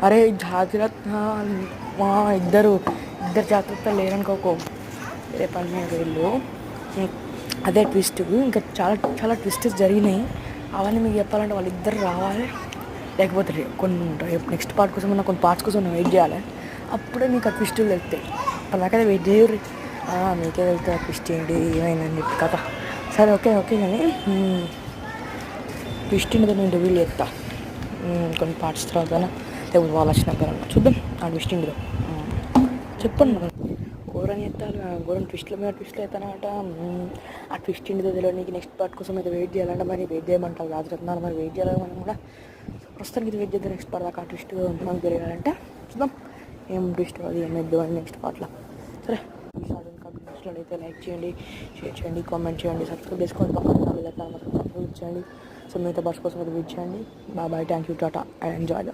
అరే జాగ్రత్త, మా ఇద్దరు ఇద్దరు జాగ్రత్త లేరనుకోకో, వేరే పని మీద వీళ్ళు. అదే ట్విస్ట్, ఇంకా చాలా చాలా ట్విస్టెస్ జరిగినాయి. అవన్నీ మీకు చెప్పాలంటే వాళ్ళిద్దరు రావాలి, లేకపోతే రేపు నెక్స్ట్ పార్ట్ కోసం కొన్ని పార్ట్స్ కోసం వెయిట్ చేయాలి. అప్పుడే మీకు ఆ ట్విస్టులు వెళ్తాయి. అప్పటిదాకా వెయిట్ చేయరు. మీకే వెళ్తే ఆ ట్విస్ట్ ఏంటి ఏమైందని చెప్పి కథ. సరే ఓకే ఓకే కానీ ట్విస్ట్ ఏంటో నేను రివీల్ చేస్తా కొన్ని పార్ట్స్ తర్వాత, లేకపోతే వాళ్ళు వచ్చినాక చూద్దాం ఆ ట్విస్ట్ ఏంటిదో. చెప్పండి మనం ఘోరం ఎత్తాలి, ఘోరం ట్విస్ట్ల మీద ట్విస్ట్లు అవుతానమాట. ఆ ట్విస్ట్ ఏంటిదో తెలియదు. నీకు నెక్స్ట్ పార్ట్ కోసం అయితే వెయిట్ చేయాలంటే మరి వెయిట్ చేయమంటారు రాజరత్నాలు, మరి వెయిట్ చేయాలి మనం కూడా. ప్రస్తుతానికి ఇది వెయిట్ చేద్దాం. నెక్స్ట్ పార్ట్ దాకా ఆ ట్విస్ట్ మనకు తెలియాలంటే చూద్దాం ఏం ట్విస్ట్ అది ఏమైద్దు అని నెక్స్ట్ పార్ట్లో. సరే నెక్స్ట్లో అయితే లైక్ చేయండి, షేర్ చేయండి, కామెంట్ చేయండి, సబ్స్క్రైబ్ చేసుకోండి, పక్కన సబ్స్క్రైబ్ చేయండి. సో మిగతా బస్ కోసం అయితే వెయిట్ చేయండి. Bye, thank you, tata, and enjoy.